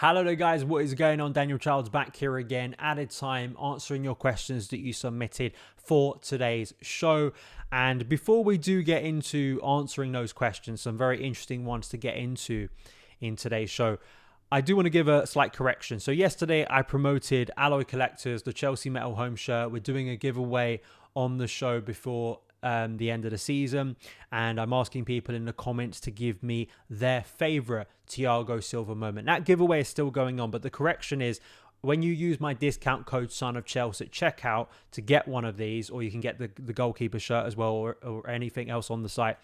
Hello there guys, what is going on? Daniel Childs back here again, added time, answering your questions that you submitted for today's show. And before we do get into answering those questions, some very interesting ones to get into in today's show, I do want to give a slight correction. So yesterday I promoted Alloy Collectors, the Chelsea Metal Home shirt. We're doing a giveaway on the show before the end of the season, and I'm asking people in the comments to give me their favorite Thiago Silva moment. That giveaway is still going on, but the correction is when you use my discount code SonOfChelsea at checkout to get one of these, or you can get the goalkeeper shirt as well, or anything else on the site.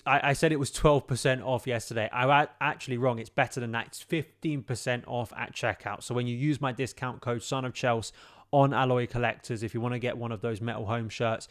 I said it was 12% off yesterday. I was actually wrong. It's better than that. It's 15% off at checkout. So when you use my discount code SonOfChelsea on Alloy Collectors, if you want to get one of those metal home shirts,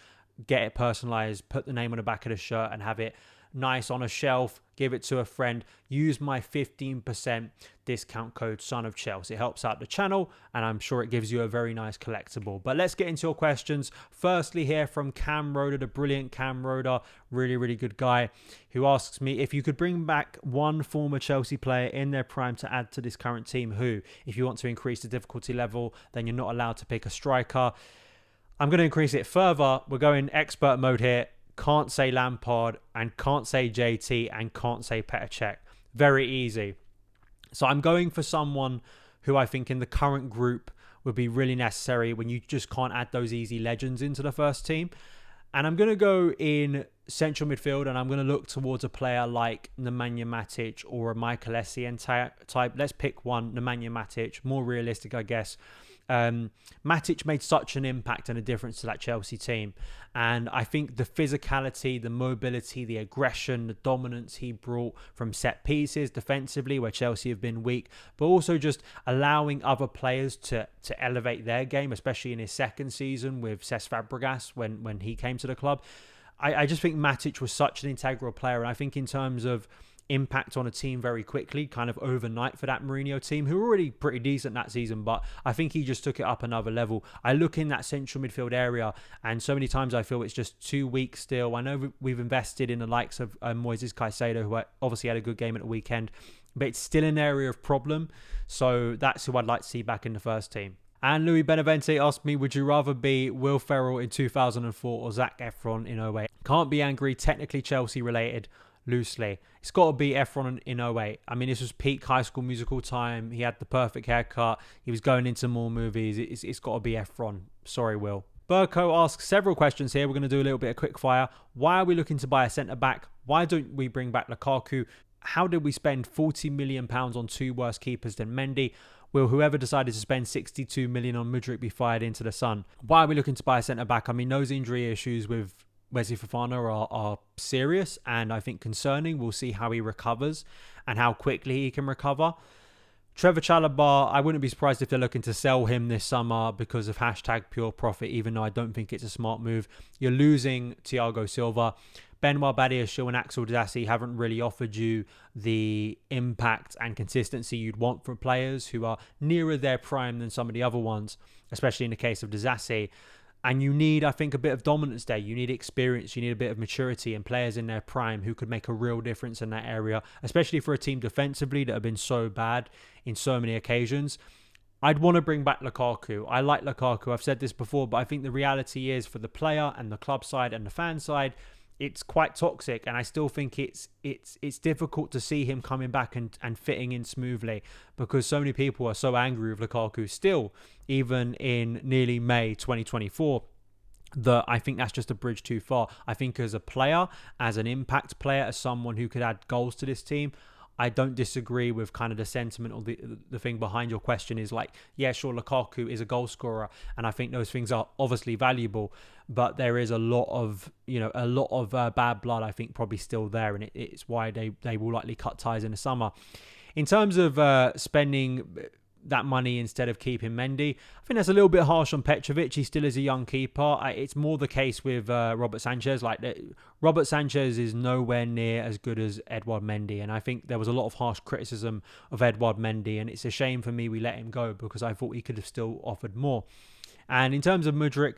get it personalized, put the name on the back of the shirt and have it nice on a shelf, give it to a friend, use my 15% discount code SonOfChelsea. It helps out the channel and I'm sure it gives you a very nice collectible. But let's get into your questions. Firstly, here from Cam Roder, the brilliant Cam Roder, really good guy, who asks me if you could bring back one former Chelsea player in their prime to add to this current team, who? If you want to increase the difficulty level, then you're not allowed to pick a striker. I'm going to increase it further. We're going expert mode here. Can't say Lampard and can't say JT and can't say Petr Cech. Very easy. So I'm going for someone who I think in the current group would be really necessary when you just can't add those easy legends into the first team. And I'm going to go in central midfield and I'm going to look towards a player like Nemanja Matic or a Michael Essien type. Let's pick one, Nemanja Matic, more realistic, I guess. Matic made such an impact and a difference to that Chelsea team, and I think the physicality, the mobility, the aggression, the dominance he brought from set pieces defensively where Chelsea have been weak, but also just allowing other players to elevate their game, especially in his second season with Cesc Fabregas when he came to the club. I just think Matic was such an integral player, and I think in terms of impact on a team very quickly, kind of overnight for that Mourinho team, who were already pretty decent that season, but I think he just took it up another level. I look in that central midfield area and so many times I feel it's just too weak still. I know we've invested in the likes of Moises Caicedo, who obviously had a good game at the weekend, but it's still an area of problem. So that's who I'd like to see back in the first team. And Louis Benavente asked me, would you rather be Will Ferrell in 2004 or Zac Efron in 08? Can't be angry, technically Chelsea related. Loosely, it's got to be Efron in 08. I mean, this was peak High School Musical time. He had the perfect haircut. He was going into more movies. It's got to be Efron. Sorry, Will. Burko asks several questions here. We're going to do a little bit of quick fire. Why are we looking to buy a centre-back? Why don't we bring back Lukaku? How did we spend £40 million on two worse keepers than Mendy? Will whoever decided to spend 62 million on Mudryk be fired into the sun? Why are we looking to buy a centre-back? I mean, those injury issues with Wesley Fofana are serious and I think concerning. We'll see how he recovers and how quickly he can recover. Trevor Chalobah, I wouldn't be surprised if they're looking to sell him this summer because of #pure profit, even though I don't think it's a smart move. You're losing Thiago Silva. Benoit Badiashile and Axel Disasi haven't really offered you the impact and consistency you'd want from players who are nearer their prime than some of the other ones, especially in the case of Disasi. And you need, I think, a bit of dominance there. You need experience. You need a bit of maturity and players in their prime who could make a real difference in that area, especially for a team defensively that have been so bad in so many occasions. I'd want to bring back Lukaku. I like Lukaku. I've said this before, but I think the reality is for the player and the club side and the fan side, it's quite toxic, and I still think it's difficult to see him coming back and fitting in smoothly because so many people are so angry with Lukaku still, even in nearly May 2024, that I think that's just a bridge too far. I think as a player, as an impact player, as someone who could add goals to this team, I don't disagree with kind of the sentiment or the thing behind your question is like, yeah, sure, Lukaku is a goal scorer. And I think those things are obviously valuable, but there is a lot of bad blood, I think, probably still there. And it's why they will likely cut ties in the summer. In terms of spending that money instead of keeping Mendy, I think that's a little bit harsh on Petrovic. He still is a young keeper. It's more the case with Robert Sanchez. Robert Sanchez is nowhere near as good as Edouard Mendy, and I think there was a lot of harsh criticism of Edouard Mendy, and it's a shame for me we let him go because I thought he could have still offered more. And in terms of Mudryk,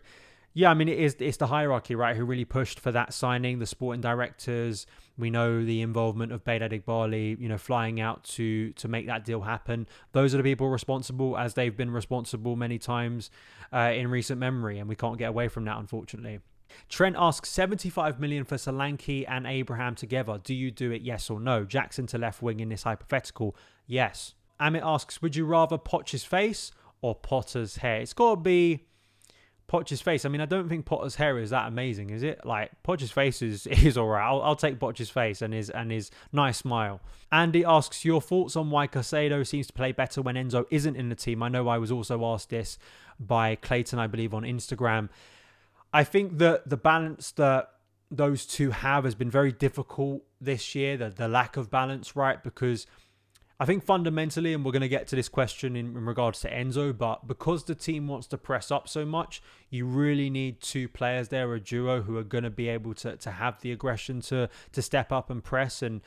Yeah, I mean, it's the hierarchy, right, who really pushed for that signing, the sporting directors. We know the involvement of Beid Adigbali, flying out to make that deal happen. Those are the people responsible, as they've been responsible many times in recent memory, and we can't get away from that, unfortunately. Trent asks, 75 million for Solanke and Abraham together. Do you do it, yes or no? Jackson to left wing in this hypothetical, yes. Amit asks, would you rather Poch's face or Potter's hair? It's got to be Poch's face. I mean, I don't think Potter's hair is that amazing, is it? Like, Poch's face is all right. I'll take Poch's face and his nice smile. Andy asks, your thoughts on why Caicedo seems to play better when Enzo isn't in the team? I know I was also asked this by Clayton, I believe, on Instagram. I think that the balance that those two have has been very difficult this year, the lack of balance, right? Because I think fundamentally, and we're going to get to this question in regards to Enzo, but because the team wants to press up so much, you really need two players there, a duo who are going to be able to have the aggression to step up and press. And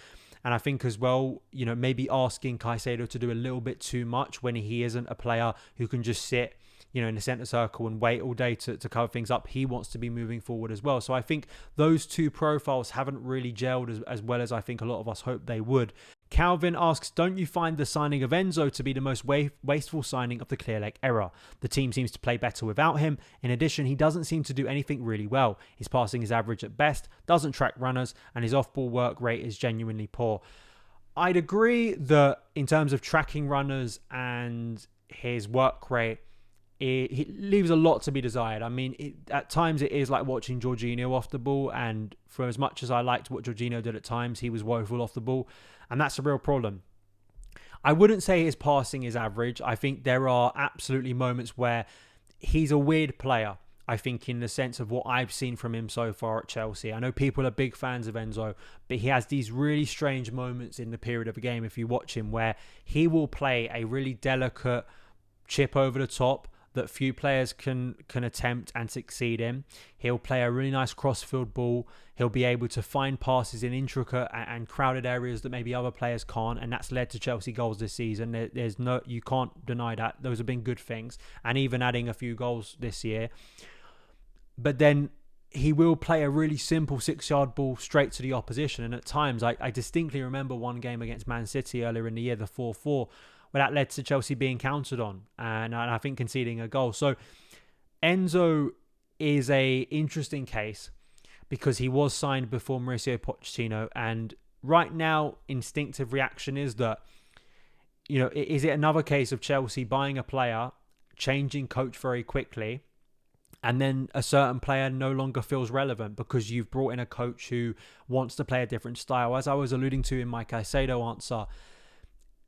I think as well, maybe asking Caicedo to do a little bit too much when he isn't a player who can just sit in the centre circle and wait all day to cover things up. He wants to be moving forward as well. So I think those two profiles haven't really gelled as well as I think a lot of us hoped they would. Calvin asks, don't you find the signing of Enzo to be the most wasteful signing of the Clearlake era? The team seems to play better without him. In addition, he doesn't seem to do anything really well. His passing is average at best, doesn't track runners, and his off-ball work rate is genuinely poor. I'd agree that in terms of tracking runners and his work rate, it leaves a lot to be desired. I mean, at times it is like watching Jorginho off the ball, and for as much as I liked what Jorginho did at times, he was woeful off the ball, and that's a real problem. I wouldn't say his passing is average. I think there are absolutely moments where he's a weird player, I think, in the sense of what I've seen from him so far at Chelsea. I know people are big fans of Enzo, but he has these really strange moments in the period of a game, if you watch him, where he will play a really delicate chip over the top that few players can attempt and succeed in. He'll play a really nice cross-field ball. He'll be able to find passes in intricate and crowded areas that maybe other players can't, and that's led to Chelsea goals this season. You can't deny that. Those have been good things, and even adding a few goals this year. But then he will play a really simple 6-yard ball straight to the opposition, and at times, I distinctly remember one game against Man City earlier in the year, the 4-4, where that led to Chelsea being countered on and I think conceding a goal. So Enzo is a interesting case because he was signed before Mauricio Pochettino, and right now instinctive reaction is that, is it another case of Chelsea buying a player, changing coach very quickly, and then a certain player no longer feels relevant because you've brought in a coach who wants to play a different style? As I was alluding to in my Caicedo answer,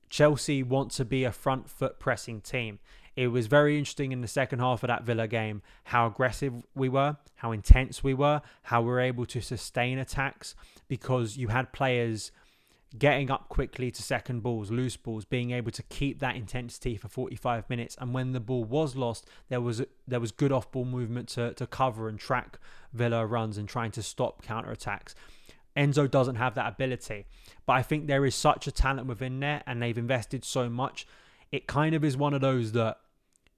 Chelsea want to be a front foot pressing team. It was very interesting in the second half of that Villa game how aggressive we were, how intense we were, how we were able to sustain attacks because you had players getting up quickly to second balls, loose balls, being able to keep that intensity for 45 minutes. And when the ball was lost, there was good off-ball movement to cover and track Villa runs and trying to stop counter-attacks. Enzo doesn't have that ability, but I think there is such a talent within there and they've invested so much. It kind of is one of those that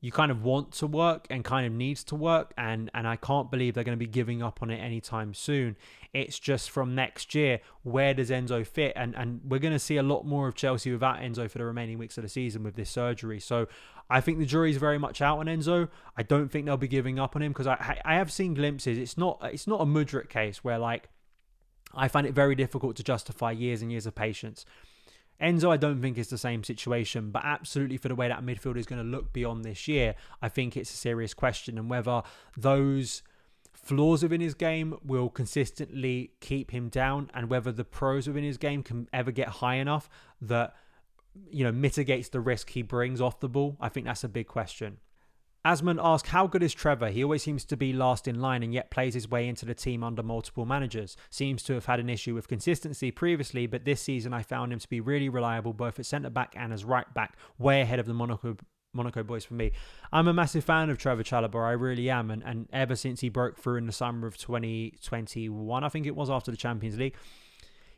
you kind of want to work and kind of needs to work, and I can't believe they're going to be giving up on it anytime soon. It's just from next year, where does Enzo fit? And we're going to see a lot more of Chelsea without Enzo for the remaining weeks of the season with this surgery. So I think the jury's very much out on Enzo. I don't think they'll be giving up on him because I have seen glimpses. It's not a Mudryk case where I find it very difficult to justify years and years of patience. Enzo, I don't think it's the same situation, but absolutely for the way that midfield is going to look beyond this year, I think it's a serious question. And whether those flaws within his game will consistently keep him down and whether the pros within his game can ever get high enough that, mitigates the risk he brings off the ball, I think that's a big question. Asman asks, how good is Trevor? He always seems to be last in line and yet plays his way into the team under multiple managers. Seems to have had an issue with consistency previously, but this season I found him to be really reliable both at centre-back and as right-back, way ahead of the Monaco boys for me. I'm a massive fan of Trevor Chalobah, I really am, and ever since he broke through in the summer of 2021, I think it was after the Champions League,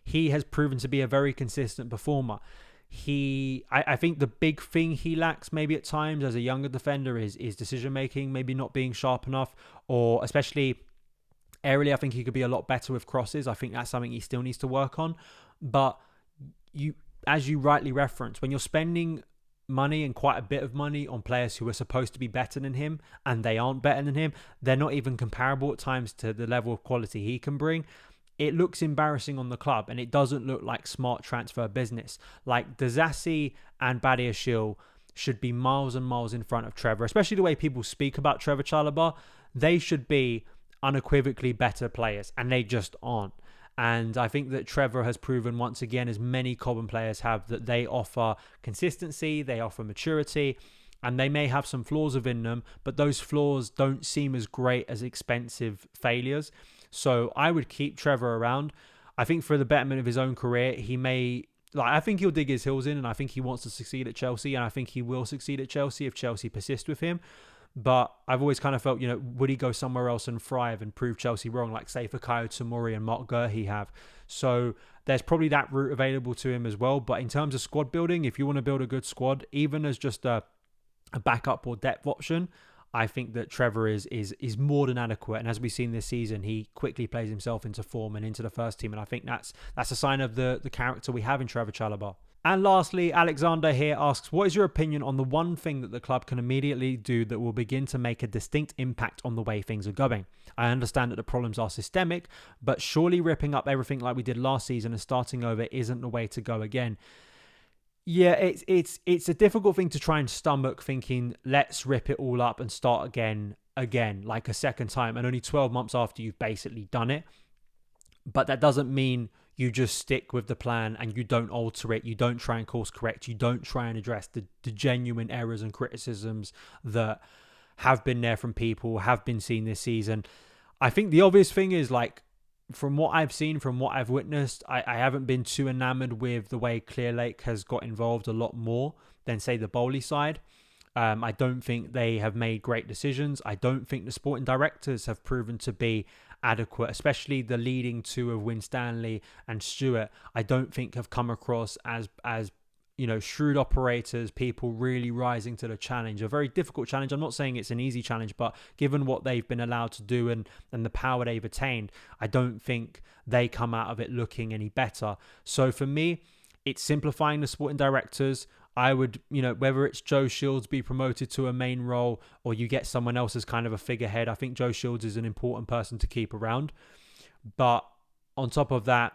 he has proven to be a very consistent performer. I think the big thing he lacks maybe at times as a younger defender is decision making, maybe not being sharp enough, or especially aerially. I think he could be a lot better with crosses. I think that's something he still needs to work on. But as you rightly reference, when you're spending money and quite a bit of money on players who are supposed to be better than him and they aren't better than him, they're not even comparable at times to the level of quality he can bring. It looks embarrassing on the club, and it doesn't look like smart transfer business. Like Dazassi and Badiashile should be miles and miles in front of Trevor, especially the way people speak about Trevor Chalobah. They should be unequivocally better players, and they just aren't. And I think that Trevor has proven once again, as many Cobham players have, that they offer consistency, they offer maturity, and they may have some flaws within them, but those flaws don't seem as great as expensive failures. So I would keep Trevor around. I think for the betterment of his own career, I think he'll dig his heels in, and I think he wants to succeed at Chelsea, and I think he will succeed at Chelsea if Chelsea persist with him. But I've always kind of felt, would he go somewhere else and thrive and prove Chelsea wrong, like say Fikayo Tomori and Mark Gurhey have? So there's probably that route available to him as well. But in terms of squad building, if you want to build a good squad, even as just a backup or depth option, I think that Trevor is more than adequate. And as we've seen this season, he quickly plays himself into form and into the first team. And I think that's a sign of the character we have in Trevor Chalobah. And lastly, Alexander here asks, what is your opinion on the one thing that the club can immediately do that will begin to make a distinct impact on the way things are going? I understand that the problems are systemic, but surely ripping up everything like we did last season and starting over isn't the way to go again. Yeah, it's a difficult thing to try and stomach, thinking, let's rip it all up and start again, like a second time, and only 12 months after you've basically done it. But that doesn't mean you just stick with the plan and you don't alter it. You don't try and course correct. You don't try and address the genuine errors and criticisms that have been there from people, have been seen this season. I think the obvious thing is, like, from what I've seen, from what I've witnessed, I haven't been too enamored with the way Clearlake has got involved a lot more than, say, the Bowley side. I don't think they have made great decisions. I don't think the sporting directors have proven to be adequate, especially the leading two of Winstanley and Stewart. I don't think have come across as shrewd operators, people really rising to the challenge. A very difficult challenge. I'm not saying it's an easy challenge, but given what they've been allowed to do and the power they've attained, I don't think they come out of it looking any better. So for me, it's simplifying the sporting directors. I would, whether it's Joe Shields be promoted to a main role or you get someone else as kind of a figurehead, I think Joe Shields is an important person to keep around. But on top of that,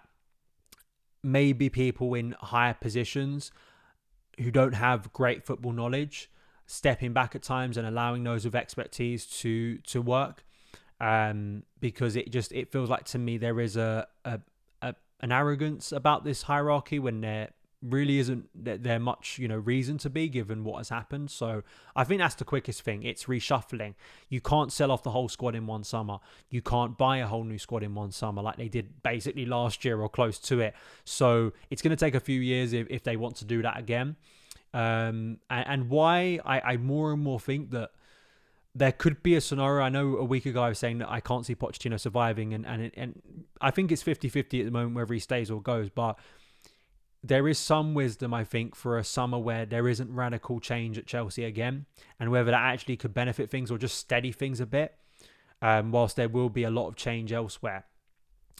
maybe people in higher positions who don't have great football knowledge, stepping back at times and allowing those with expertise to work. Because it feels like to me there is an arrogance about this hierarchy when there really isn't there much reason to be, given what has happened. So I think that's the quickest thing. It's reshuffling. You can't sell off the whole squad in one summer. You can't buy a whole new squad in one summer like they did basically last year or close to it. So it's going to take a few years if they want to do that again. And why I more and more think that there could be a scenario. I know a week ago I was saying that I can't see Pochettino surviving, and I think it's 50-50 at the moment whether he stays or goes, but there is some wisdom, I think, for a summer where there isn't radical change at Chelsea again, and whether that actually could benefit things or just steady things a bit, whilst there will be a lot of change elsewhere.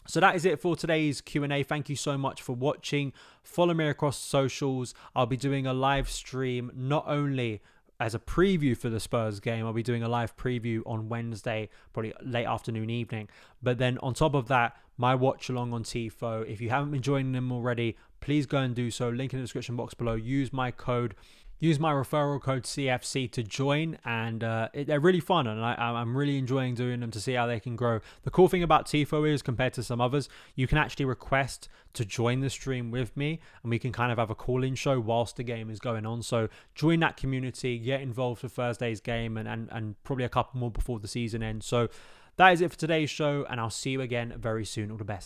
So that is it for today's Q&A. Thank you so much for watching. Follow me across socials. I'll be doing a live stream not only as a preview for the Spurs game. I'll be doing a live preview on Wednesday, probably late afternoon, evening. But then on top of that, my watch along on Tifo. If you haven't been joining them already, please go and do so. Link in the description box below. Use my referral code CFC to join, and they're really fun, and I'm really enjoying doing them to see how they can grow. The cool thing about Tifo is, compared to some others, you can actually request to join the stream with me, and we can kind of have a call-in show whilst the game is going on. So join that community, get involved for Thursday's game, and probably a couple more before the season ends. So that is it for today's show, and I'll see you again very soon. All the best.